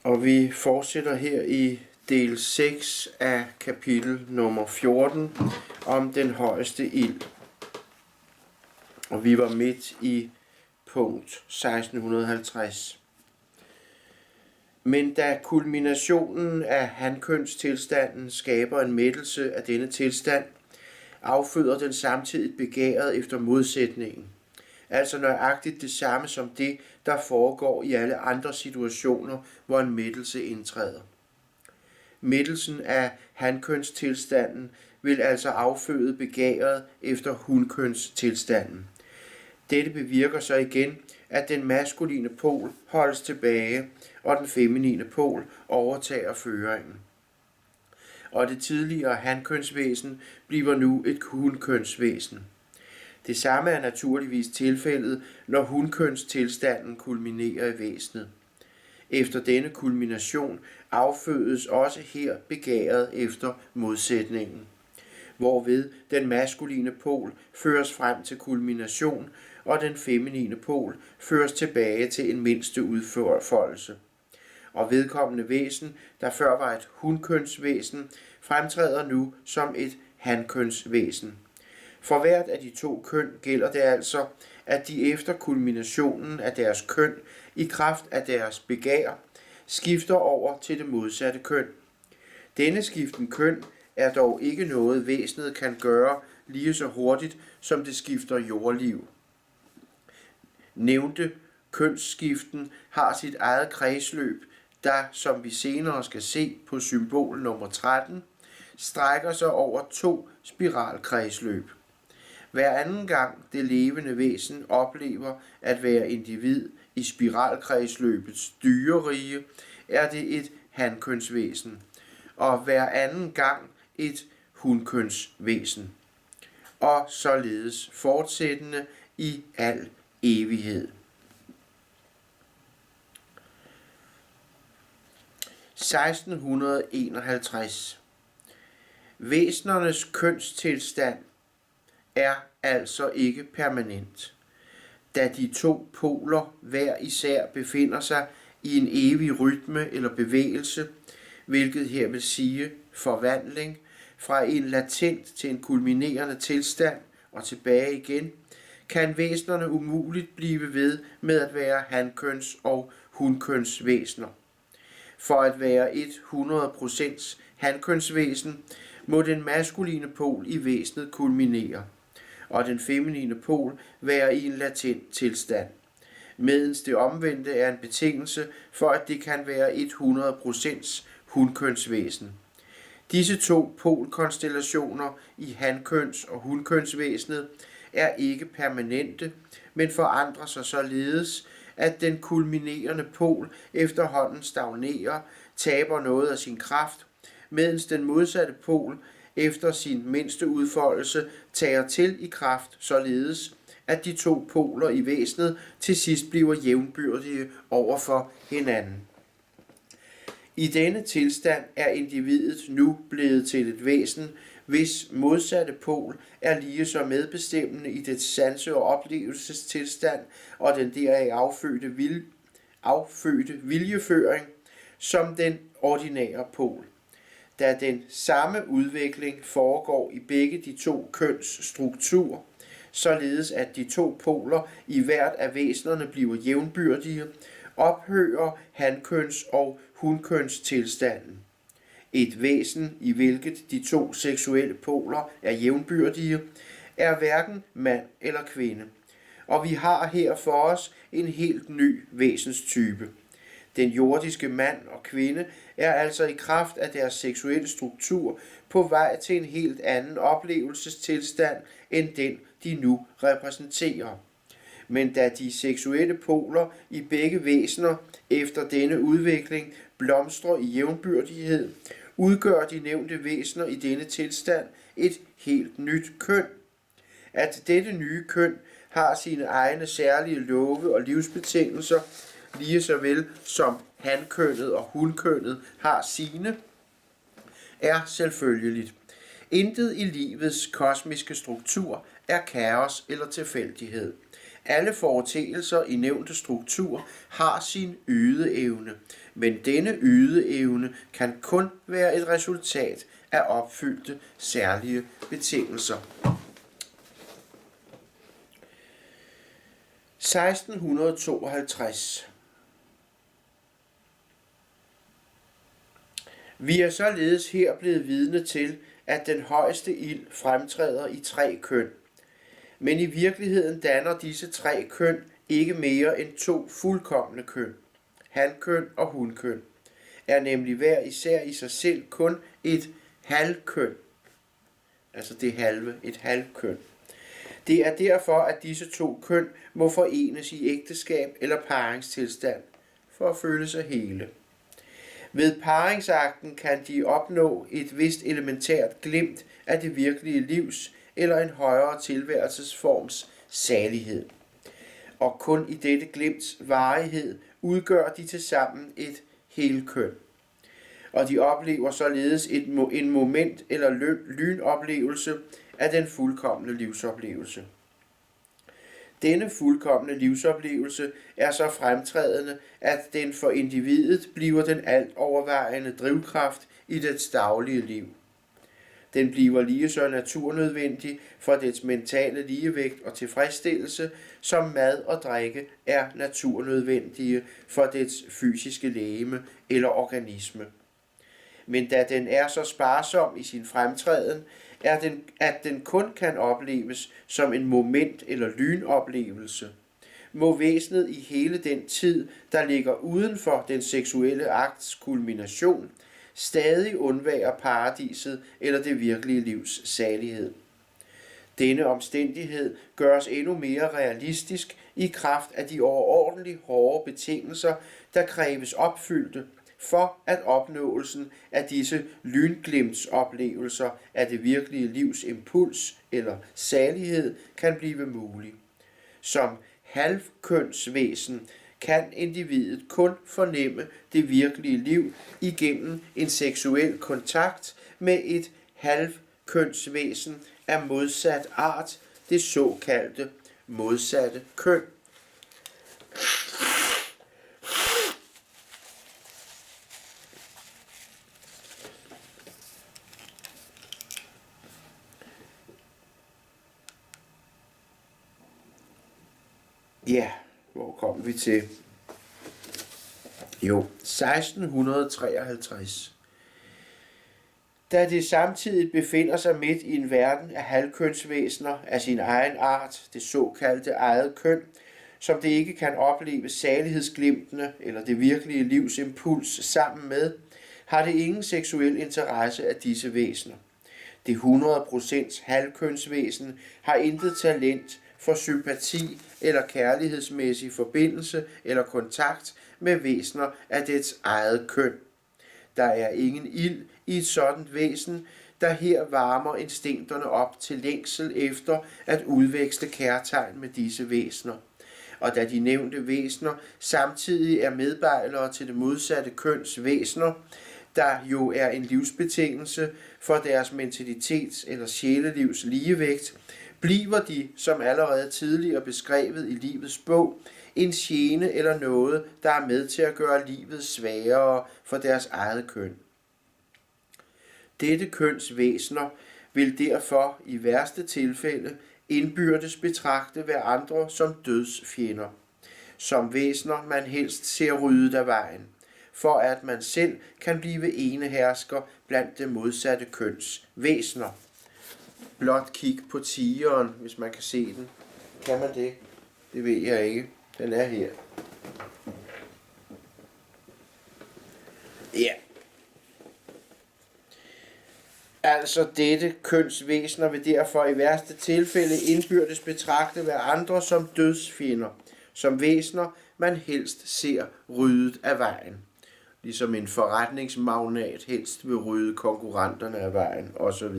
Og vi fortsætter her i del 6 af kapitel nummer 14 om den højeste ild. Og vi var midt i punkt 1650. Men da kulminationen af hankønstilstanden skaber en mættelse af denne tilstand, afføder den samtidig begæret efter modsætningen. Altså nøjagtigt det samme som det, der foregår i alle andre situationer, hvor en mættelse indtræder. Mættelsen af hankønstilstanden vil altså afføde begæret efter hunkønstilstanden. Dette bevirker så igen, at den maskuline pol holdes tilbage, og den feminine pol overtager føringen. Og det tidligere hankønsvæsen bliver nu et hunkønsvæsen. Det samme er naturligvis tilfældet, når hunkønstilstanden kulminerer i væsenet. Efter denne kulmination affødes også her begæret efter modsætningen, hvorved den maskuline pol føres frem til kulmination, og den feminine pol føres tilbage til en mindste udfoldelse. Og vedkommende væsen, der før var et hunkønsvæsen, fremtræder nu som et hankønsvæsen. For hvert af de to køn gælder det altså, at de efter kulminationen af deres køn, i kraft af deres begær, skifter over til det modsatte køn. Denne skiften køn er dog ikke noget væsenet kan gøre lige så hurtigt, som det skifter jordliv. Nævnte kønsskiften har sit eget kredsløb, der, som vi senere skal se på symbol nummer 13, strækker sig over 2 spiralkredsløb. Hver anden gang det levende væsen oplever at være individ i spiralkredsløbets dyrerige, er det et hankønsvæsen, og hver anden gang et hunkønsvæsen, og således fortsættende i al evighed. 1651. Væsenernes kønstilstand er altså ikke permanent, da de to poler hver især befinder sig i en evig rytme eller bevægelse, hvilket her vil sige forvandling fra en latent til en kulminerende tilstand og tilbage igen, kan væsenerne umuligt blive ved med at være hankøns- og hunkønsvæsener. For at være et 100% hankønsvæsen må den maskuline pol i væsenet kulminere, og den feminine pol være i en latent tilstand, medens det omvendte er en betingelse for, at det kan være et 100% hunkønsvæsen. Disse to polkonstellationer i hankøns- og hunkønsvæsenet er ikke permanente, men forandrer sig således, at den kulminerende pol efterhånden stagnerer, taber noget af sin kraft, mens den modsatte pol efter sin mindste udfoldelse tager til i kraft, således at de to poler i væsenet til sidst bliver jævnbyrdige over for hinanden. I denne tilstand er individet nu blevet til et væsen, hvis modsatte pol er lige så medbestemmende i dets sanse- og oplevelsestilstand og den deraf affødte viljeføring som den ordinære pol. Da den samme udvikling foregår i begge de to køns struktur, således at de to poler i hvert af væsenerne bliver jævnbyrdige, ophører hankøns- og hunkønstilstanden. Et væsen, i hvilket de to seksuelle poler er jævnbyrdige, er hverken mand eller kvinde. Og vi har her for os en helt ny væsenstype. Den jordiske mand og kvinde er altså i kraft af deres seksuelle struktur på vej til en helt anden oplevelsestilstand end den, de nu repræsenterer. Men da de seksuelle poler i begge væsener efter denne udvikling blomstrer i jævnbyrdighed, udgør de nævnte væsener i denne tilstand et helt nyt køn. At dette nye køn har sine egne særlige love og livsbetingelser, lige så vel som hankønnet og hunkønnet har sine, er selvfølgeligt. Intet i livets kosmiske struktur er kaos eller tilfældighed. Alle foreteelser i nævnte struktur har sin ydeevne, men denne ydeevne kan kun være et resultat af opfyldte særlige betingelser. 1652. Vi er således her blevet vidne til, at den højeste ild fremtræder i 3 køn. Men i virkeligheden danner disse 3 køn ikke mere end 2 fuldkomne køn. Hankøn og hunkøn er nemlig hver især i sig selv kun et halvkøn. Altså det halve, et halvkøn. Det er derfor, at disse 2 køn må forenes i ægteskab eller paringstilstand for at føle sig hele. Ved paringsakten kan de opnå et vist elementært glimt af det virkelige livs eller en højere tilværelsesforms salighed. Og kun i dette glimts varighed udgør de tilsammen et helkøn. Og de oplever således en moment eller lynoplevelse af den fuldkomne livsoplevelse. Denne fuldkomne livsoplevelse er så fremtrædende, at den for individet bliver den alt overvejende drivkraft i dets daglige liv. Den bliver lige så naturnødvendig for dets mentale ligevægt og tilfredsstillelse, som mad og drikke er naturnødvendige for dets fysiske legeme eller organisme. Men da den er så sparsom i sin fremtræden, at den kun kan opleves som en moment- eller lynoplevelse, må væsenet i hele den tid, der ligger uden for den seksuelle akts kulmination, stadig undvære paradiset eller det virkelige livs salighed. Denne omstændighed gøres endnu mere realistisk i kraft af de overordentligt hårde betingelser, der kræves opfyldte, for at opnåelsen af disse lynglimtsoplevelser af det virkelige livs impuls eller salighed kan blive mulig. Som halvkønsvæsen kan individet kun fornemme det virkelige liv igennem en seksuel kontakt med et halvkønsvæsen af modsat art, det såkaldte modsatte køn. Ja, hvor kom vi til? Jo, 1653. Da det samtidig befinder sig midt i en verden af halvkønsvæsener af sin egen art, det såkaldte eget køn, som det ikke kan opleve salighedsglimtene eller det virkelige livs impuls sammen med, har det ingen seksuel interesse af disse væsener. Det 100% halvkønsvæsen har intet talent for sympati eller kærlighedsmæssig forbindelse eller kontakt med væsener af dets eget køn. Der er ingen ild i et sådant væsen, der her varmer instinkterne op til længsel efter at udveksle kærtegn med disse væsener. Og da de nævnte væsener samtidig er medbejlere til det modsatte køns væsener, der jo er en livsbetingelse for deres mentalitets- eller sjælelivs ligevægt, bliver de, som allerede tidligere beskrevet i Livets Bog, en gene eller noget, der er med til at gøre livet sværere for deres eget køn. Dette køns væsener vil derfor i værste tilfælde indbyrdes betragte hver andre som dødsfjender, som væsener man helst ser ryddet af vejen, for at man selv kan blive enehersker blandt det modsatte køns væsener. Blot kig på tigeren, hvis man kan se den. Kan man det? Det ved jeg ikke. Den er her. Ja. Altså dette køns væsener vil derfor i værste tilfælde indbyrdes betragte hver andre som dødsfjender, som væsener man helst ser ryddet af vejen. Ligesom en forretningsmagnat helst vil rydde konkurrenterne af vejen, osv.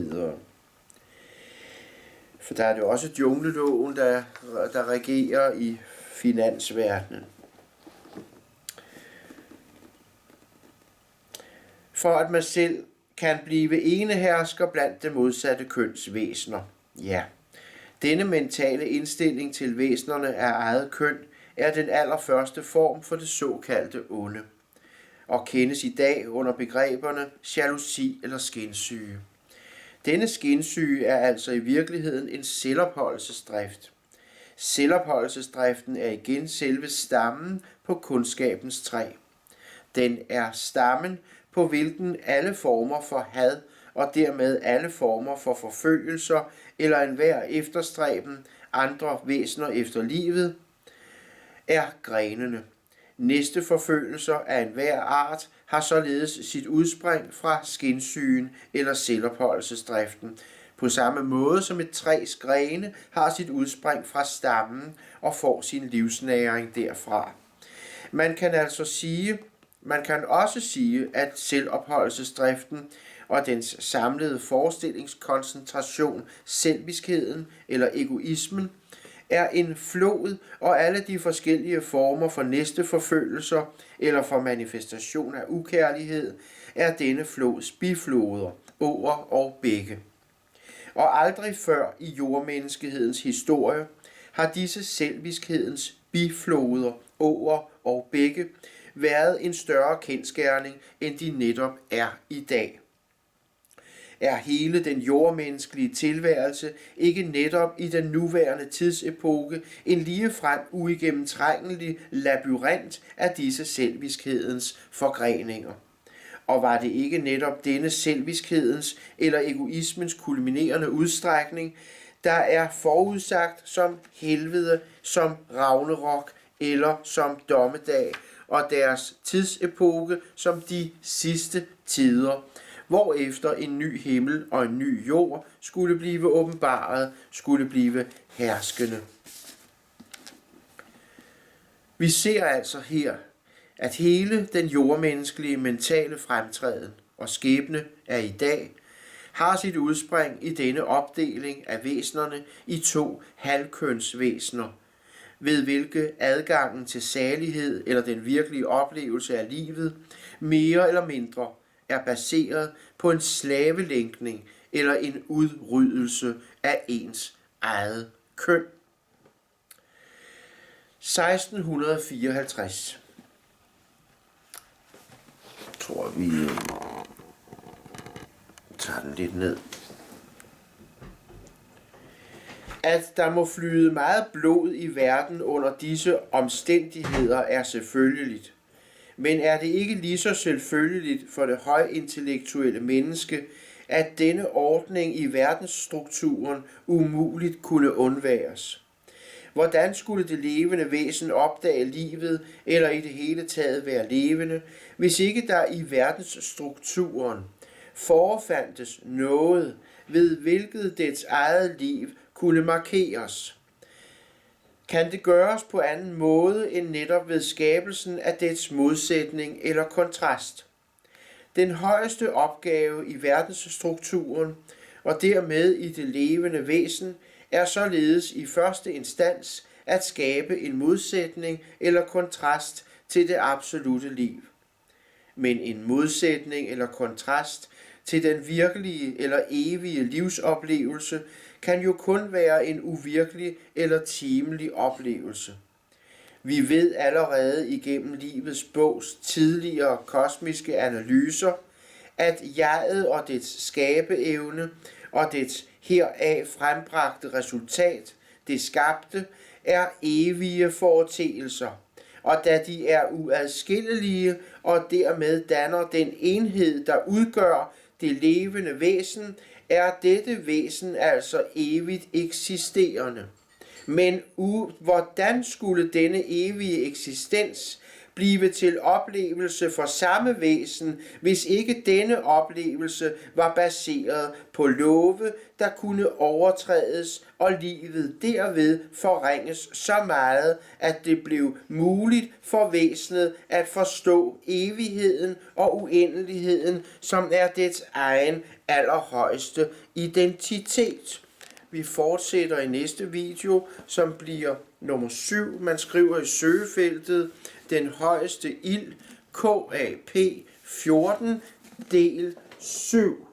For der er det også jungleloven, der regerer i finansverdenen. For at man selv kan blive enehersker blandt det modsatte køns væsener. Ja, Denne mentale indstilling til væsenerne af eget køn er den allerførste form for det såkaldte onde, og kendes i dag under begreberne jalousi eller skinsyge. Denne skinsyge er altså i virkeligheden en selvopholdelsesdrift. Selvopholdelsesdriften er igen selve stammen på kundskabens træ. Den er stammen, på hvilken alle former for had og dermed alle former for forfølgelser eller enhver efterstræben andre væsener efter livet er grenene. Næste forfølgelser af enhver art har således sit udspring fra skinsygen eller selvopholdelsesdriften, på samme måde som et træs grene har sit udspring fra stammen og får sin livsnæring derfra. Man kan også sige, at selvopholdelsesdriften og dens samlede forestillingskoncentration, selviskheden eller egoismen, er en flod, og alle de forskellige former for næste forfølgelser eller for manifestation af ukærlighed er denne flods bifloder, åer og bække. Og aldrig før i jordmenneskehedens historie har disse selviskhedens bifloder, åer og bække været en større kendsgerning, end de netop er i dag. Er hele den jordmenneskelige tilværelse ikke netop i den nuværende tidsepoke en ligefrem uigennemtrængelig labyrint af disse selviskhedens forgreninger? Og var det ikke netop denne selviskhedens eller egoismens kulminerende udstrækning, der er forudsagt som helvede, som Ragnarok eller som dommedag, og deres tidsepoke som de sidste tider, hvorefter en ny himmel og en ny jord skulle blive åbenbaret, skulle blive herskende. Vi ser altså her, at hele den jordmenneskelige mentale fremtræden og skæbne af i dag har sit udspring i denne opdeling af væsenerne i to halvkønsvæsener, ved hvilke adgangen til salighed eller den virkelige oplevelse af livet mere eller mindre er baseret på en slavelænkning eller en udryddelse af ens eget køn. 1654. Jeg tror, vi tager den lidt ned. At der må flyde meget blod i verden under disse omstændigheder er selvfølgeligt. Men er det ikke lige så selvfølgeligt for det højintellektuelle menneske, at denne ordning i verdensstrukturen umuligt kunne undværes? Hvordan skulle det levende væsen opdage livet, eller i det hele taget være levende, hvis ikke der i verdensstrukturen forefandtes noget, ved hvilket dets eget liv kunne markeres? Kan det gøres på anden måde end netop ved skabelsen af dets modsætning eller kontrast? Den højeste opgave i verdensstrukturen og dermed i det levende væsen er således i første instans at skabe en modsætning eller kontrast til det absolute liv. Men en modsætning eller kontrast til den virkelige eller evige livsoplevelse kan jo kun være en uvirkelig eller timelig oplevelse. Vi ved allerede igennem Livets Bogs tidligere kosmiske analyser, at jeget og dets skabeevne og dets heraf frembragte resultat, det skabte, er evige foreteelser, og da de er uadskillelige og dermed danner den enhed, der udgør det levende væsen, er dette væsen altså evigt eksisterende. Men hvordan skulle denne evige eksistens blive til oplevelse for samme væsen, hvis ikke denne oplevelse var baseret på love, der kunne overtrædes, og livet derved forringes så meget, at det blev muligt for væsenet at forstå evigheden og uendeligheden, som er dets egen allerhøjeste identitet. Vi fortsætter i næste video, som bliver nummer 7. Man skriver i søgefeltet Den Højeste Ild Kap 14 del 7.